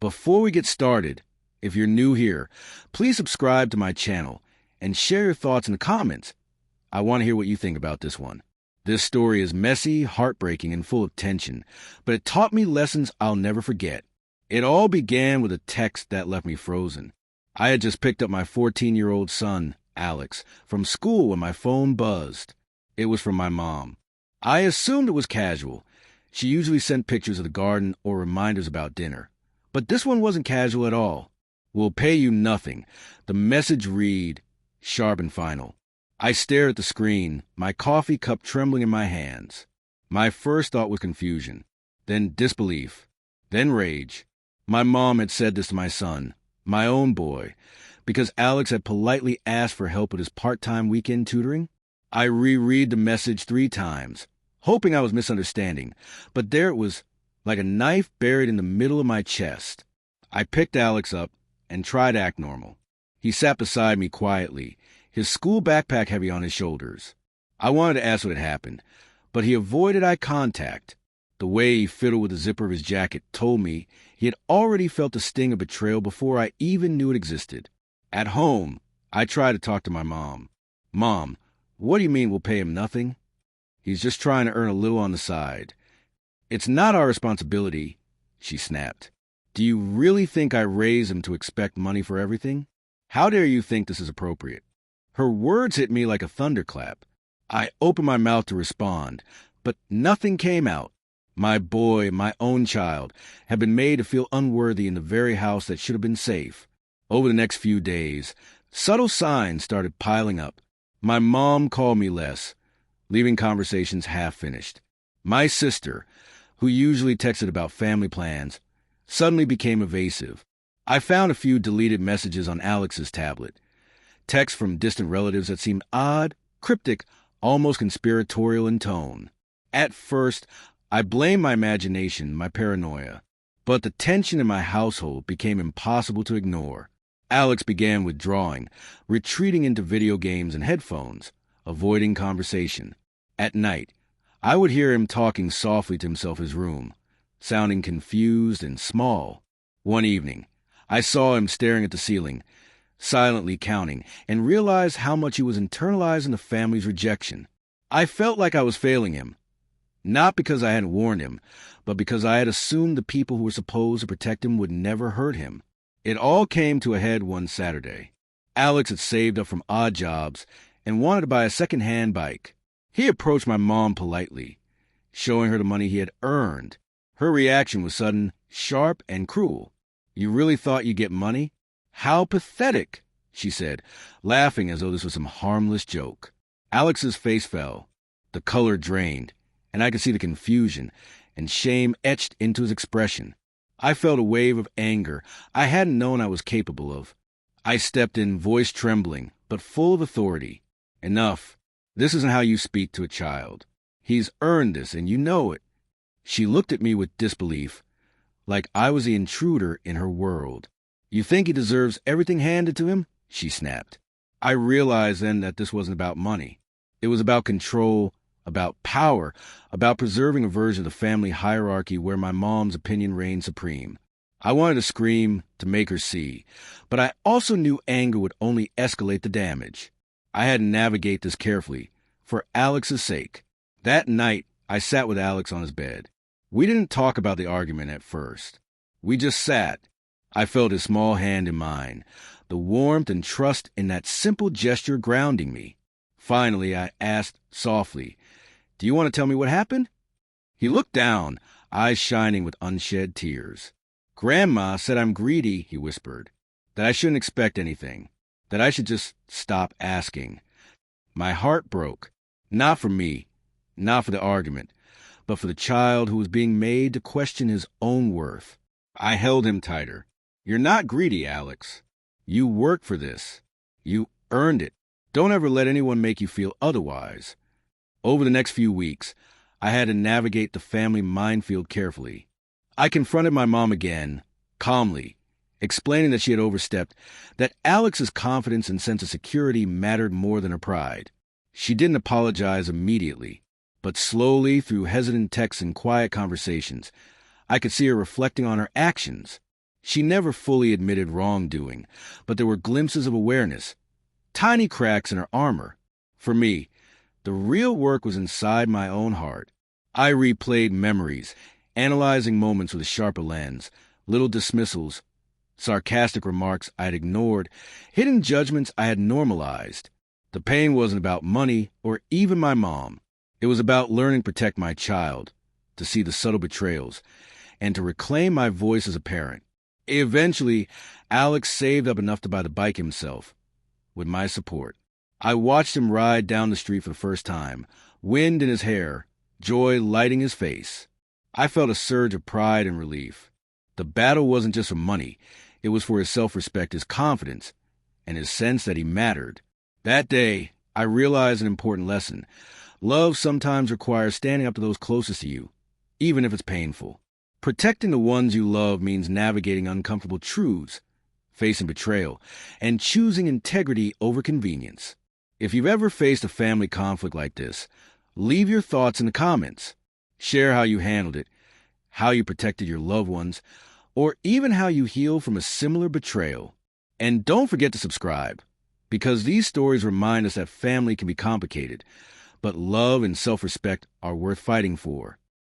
Before we get started, if you're new here, please subscribe to my channel and share your thoughts in the comments. I want to hear what you think about this one. This story is messy, heartbreaking, and full of tension, but it taught me lessons I'll never forget. It all began with a text that left me frozen. I had just picked up my 14-year-old son, Alex, from school when my phone buzzed. It was from my mom. I assumed it was casual. She usually sent pictures of the garden or reminders about dinner. But this one wasn't casual at all. "We'll pay you nothing." The message read, sharp and final. I stared at the screen, my coffee cup trembling in my hands. My first thought was confusion, then disbelief, then rage. My mom had said this to my son, my own boy, because Alex had politely asked for help with his part-time weekend tutoring. I reread the message 3 times, hoping I was misunderstanding, but there it was, like a knife buried in the middle of my chest. I picked Alex up and tried to act normal. He sat beside me quietly, his school backpack heavy on his shoulders. I wanted to ask what had happened, but he avoided eye contact. The way he fiddled with the zipper of his jacket told me he had already felt the sting of betrayal before I even knew it existed. At home, I tried to talk to my mom. "Mom, what do you mean we'll pay him nothing? He's just trying to earn a little on the side." "It's not our responsibility," she snapped. "Do you really think I raised him to expect money for everything? How dare you think this is appropriate?" Her words hit me like a thunderclap. I opened my mouth to respond, but nothing came out. My boy, my own child, had been made to feel unworthy in the very house that should have been safe. Over the next few days, subtle signs started piling up. My mom called me less, leaving conversations half finished. My sister, who usually texted about family plans, suddenly became evasive. I found a few deleted messages on Alex's tablet. Texts from distant relatives that seemed odd, cryptic, almost conspiratorial in tone. At first, I blamed my imagination, my paranoia. But the tension in my household became impossible to ignore. Alex began withdrawing, retreating into video games and headphones, avoiding conversation. At night, I would hear him talking softly to himself in his room, sounding confused and small. One evening, I saw him staring at the ceiling, silently counting, and realized how much he was internalizing the family's rejection. I felt like I was failing him, not because I hadn't warned him, but because I had assumed the people who were supposed to protect him would never hurt him. It all came to a head one Saturday. Alex had saved up from odd jobs and wanted to buy a second-hand bike. He approached my mom politely, showing her the money he had earned. Her reaction was sudden, sharp, and cruel. "You really thought you'd get money? How pathetic," she said, laughing as though this was some harmless joke. Alex's face fell, the color drained, and I could see the confusion and shame etched into his expression. I felt a wave of anger I hadn't known I was capable of. I stepped in, voice trembling, but full of authority. "Enough. This isn't how you speak to a child. He's earned this, and you know it." She looked at me with disbelief, like I was the intruder in her world. "You think he deserves everything handed to him?" she snapped. I realized then that this wasn't about money. It was about control, about power, about preserving a version of the family hierarchy where my mom's opinion reigned supreme. I wanted to scream, to make her see, but I also knew anger would only escalate the damage. I had to navigate this carefully, for Alex's sake. That night, I sat with Alex on his bed. We didn't talk about the argument at first. We just sat. I felt his small hand in mine, the warmth and trust in that simple gesture grounding me. Finally, I asked softly, "Do you want to tell me what happened?" He looked down, eyes shining with unshed tears. "Grandma said I'm greedy," he whispered, "that I shouldn't expect anything, that I should just stop asking." My heart broke, not for me, not for the argument, but for the child who was being made to question his own worth. I held him tighter. "You're not greedy, Alex. You worked for this. You earned it. Don't ever let anyone make you feel otherwise." Over the next few weeks, I had to navigate the family minefield carefully. I confronted my mom again, calmly, explaining that she had overstepped, that Alex's confidence and sense of security mattered more than her pride. She didn't apologize immediately, but slowly, through hesitant texts and quiet conversations, I could see her reflecting on her actions. She never fully admitted wrongdoing, but there were glimpses of awareness, tiny cracks in her armor. For me, the real work was inside my own heart. I replayed memories, analyzing moments with a sharper lens, little dismissals, sarcastic remarks I had ignored, hidden judgments I had normalized. The pain wasn't about money or even my mom. It was about learning to protect my child, to see the subtle betrayals, and to reclaim my voice as a parent. Eventually, Alex saved up enough to buy the bike himself, with my support. I watched him ride down the street for the first time, wind in his hair, joy lighting his face. I felt a surge of pride and relief. The battle wasn't just for money. It was for his self-respect, his confidence, and his sense that he mattered. That day, I realized an important lesson. Love sometimes requires standing up to those closest to you, even if it's painful. Protecting the ones you love means navigating uncomfortable truths, facing betrayal, and choosing integrity over convenience. If you've ever faced a family conflict like this, leave your thoughts in the comments. Share how you handled it, how you protected your loved ones, or even how you healed from a similar betrayal. And don't forget to subscribe, because these stories remind us that family can be complicated, but love and self-respect are worth fighting for.